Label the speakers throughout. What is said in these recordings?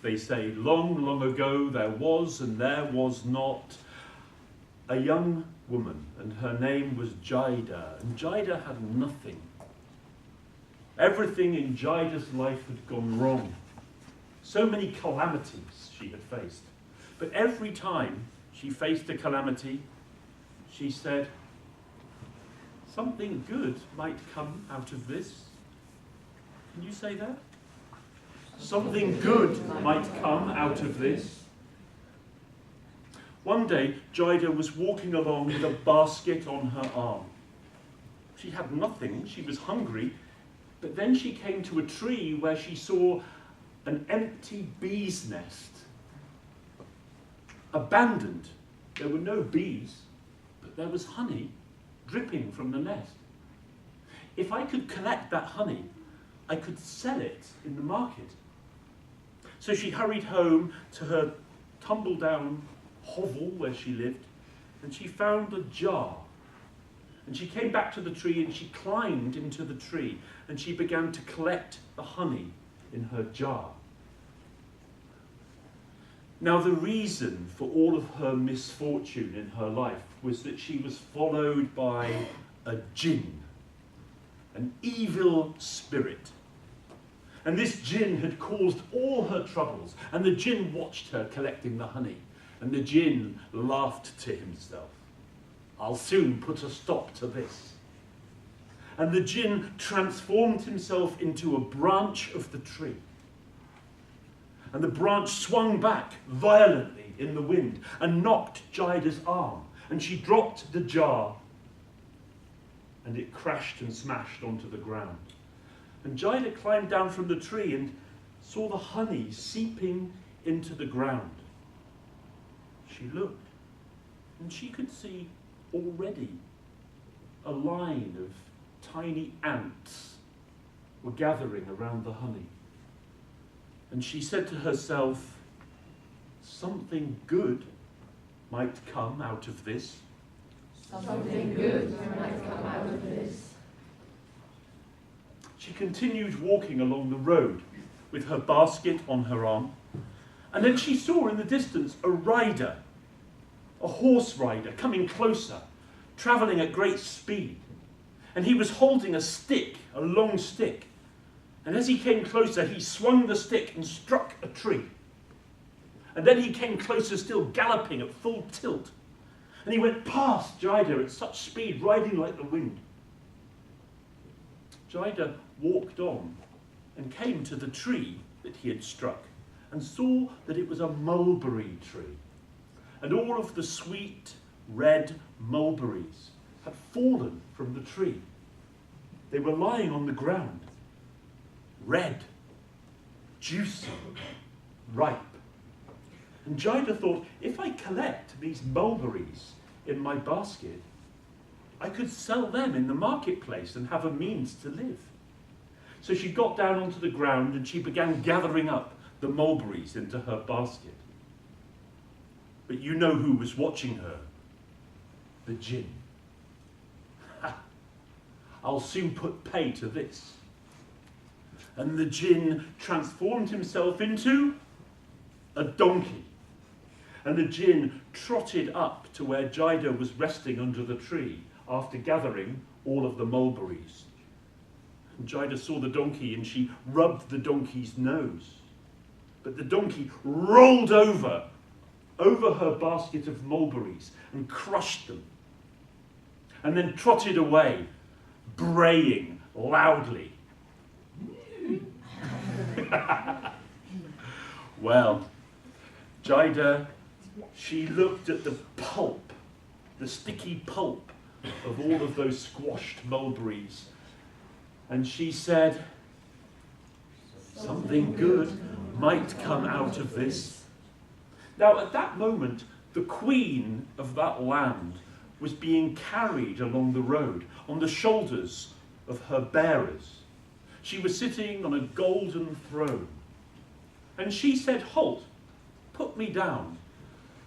Speaker 1: They say, long, long ago there was and there was not a young woman, and her name was Jayda, and Jayda had nothing. Everything in Jayda's life had gone wrong. So many calamities she had faced. But every time she faced a calamity, she said, something good might come out of this. Can you say that? Something good might come out of this. One day, Jayda was walking along with a basket on her arm. She had nothing, she was hungry, but then she came to a tree where she saw an empty bee's nest. Abandoned. There were no bees, but there was honey dripping from the nest. If I could collect that honey, I could sell it in the market. So she hurried home to her tumble-down hovel where she lived, and she found a jar. And she came back to the tree and she climbed into the tree and she began to collect the honey in her jar. Now the reason for all of her misfortune in her life was that she was followed by a jinn, an evil spirit. And this jinn had caused all her troubles, and the jinn watched her collecting the honey, and the jinn laughed to himself, I'll soon put a stop to this. And the jinn transformed himself into a branch of the tree. And the branch swung back violently in the wind and knocked Jayda's arm, and she dropped the jar, and it crashed and smashed onto the ground. And Jayda climbed down from the tree and saw the honey seeping into the ground. She looked, and she could see already a line of tiny ants were gathering around the honey. And she said to herself, something good might come out of this.
Speaker 2: Something good might come out of this.
Speaker 1: She continued walking along the road with her basket on her arm, and then she saw in the distance a rider, a horse rider, coming closer, travelling at great speed. And he was holding a stick, a long stick. And as he came closer, he swung the stick and struck a tree. And then he came closer still, galloping at full tilt. And he went past Jayda at such speed, riding like the wind. Jayda walked on and came to the tree that he had struck and saw that it was a mulberry tree. And all of the sweet red mulberries had fallen from the tree. They were lying on the ground, red, juicy, ripe. And Jayda thought, if I collect these mulberries in my basket, I could sell them in the marketplace and have a means to live. So she got down onto the ground and she began gathering up the mulberries into her basket. But you know who was watching her? The jinn. I'll soon put pay to this. And the jinn transformed himself into a donkey. And the jinn trotted up to where Jayda was resting under the tree after gathering all of the mulberries. And Jayda saw the donkey and she rubbed the donkey's nose. But the donkey rolled over her basket of mulberries and crushed them. And then trotted away, braying loudly. Well, Jayda, she looked at the pulp, the sticky pulp of all of those squashed mulberries, and she said, something good might come out of this. Now, at that moment, the queen of that land was being carried along the road on the shoulders of her bearers. She was sitting on a golden throne. And she said, halt, put me down.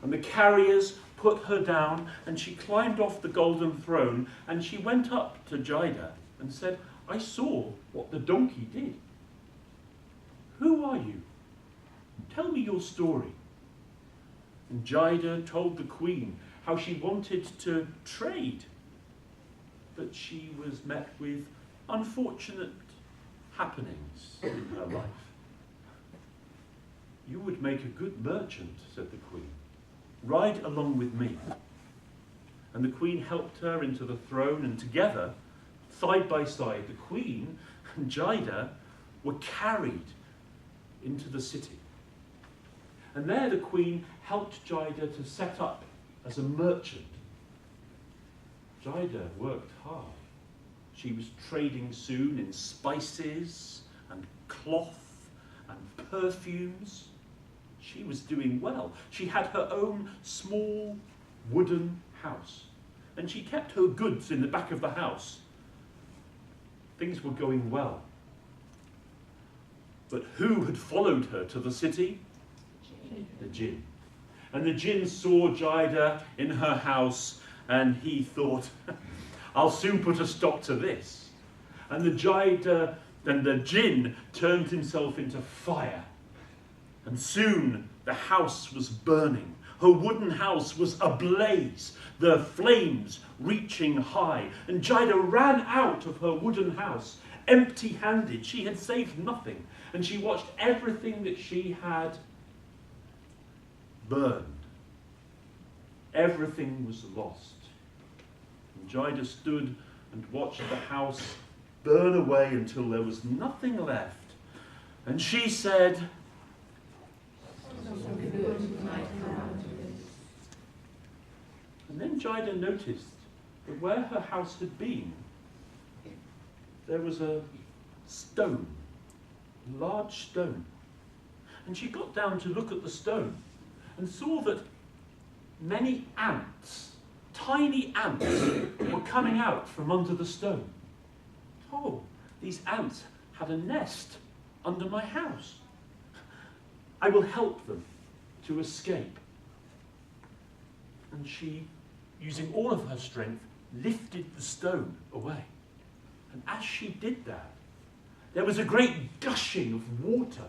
Speaker 1: And the carriers put her down, and she climbed off the golden throne, and she went up to Jayda and said, I saw what the donkey did. Who are you? Tell me your story. And Jayda told the queen how she wanted to trade, but she was met with unfortunate happenings in her life. You would make a good merchant, said the queen. Ride along with me. And the queen helped her into the throne, and together, side by side, the queen and Jayda were carried into the city. And there the queen helped Jayda to set up as a merchant. Jayda worked hard. She was trading soon in spices and cloth and perfumes. She was doing well. She had her own small wooden house, and she kept her goods in the back of the house. Things were going well. But who had followed her to the city? The jinn. And the jinn saw Jayda in her house, and he thought, I'll soon put a stop to this. And the jinn turned himself into fire. And soon the house was burning. Her wooden house was ablaze, the flames reaching high. And Jayda ran out of her wooden house, empty-handed. She had saved nothing. And she watched everything that she had burned. Everything was lost. And Jayda stood and watched the house burn away until there was nothing left. And she said,
Speaker 2: Something good might come out of this.
Speaker 1: and then Jayda noticed that where her house had been, there was a stone, a large stone. And she got down to look at the stone and saw that many ants, tiny ants, were coming out from under the stone. Oh, these ants had a nest under my house. I will help them to escape. And she, using all of her strength, lifted the stone away. And as she did that, there was a great gushing of water.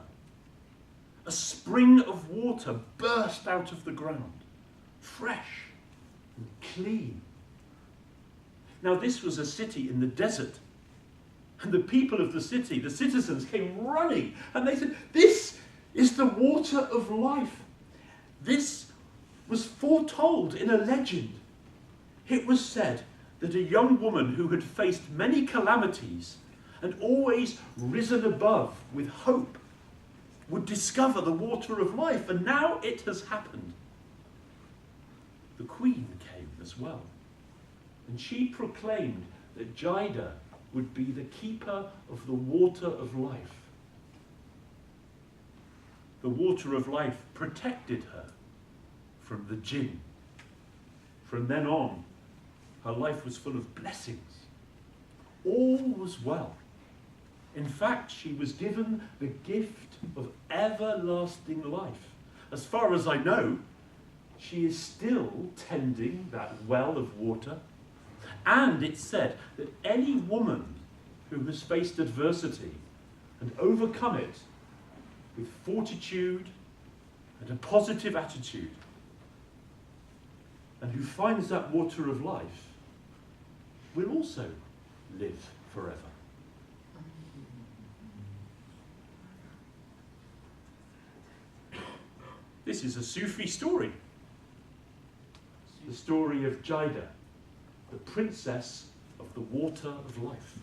Speaker 1: A spring of water burst out of the ground, fresh and clean. Now this was a city in the desert. And the people of the city, the citizens, came running. And they said, this is the water of life. This was foretold in a legend. It was said that a young woman who had faced many calamities and always risen above with hope would discover the water of life, and now it has happened. The queen came as well, and she proclaimed that Jayda would be the keeper of the water of life. The water of life protected her from the jinn. From then on, her life was full of blessings. All was well. In fact, she was given the gift of everlasting life. As far as I know, she is still tending that well of water. And it's said that any woman who has faced adversity and overcome it with fortitude and a positive attitude, and who finds that water of life, will also live forever. This is a Sufi story. The story of Jayda, the princess of the water of life.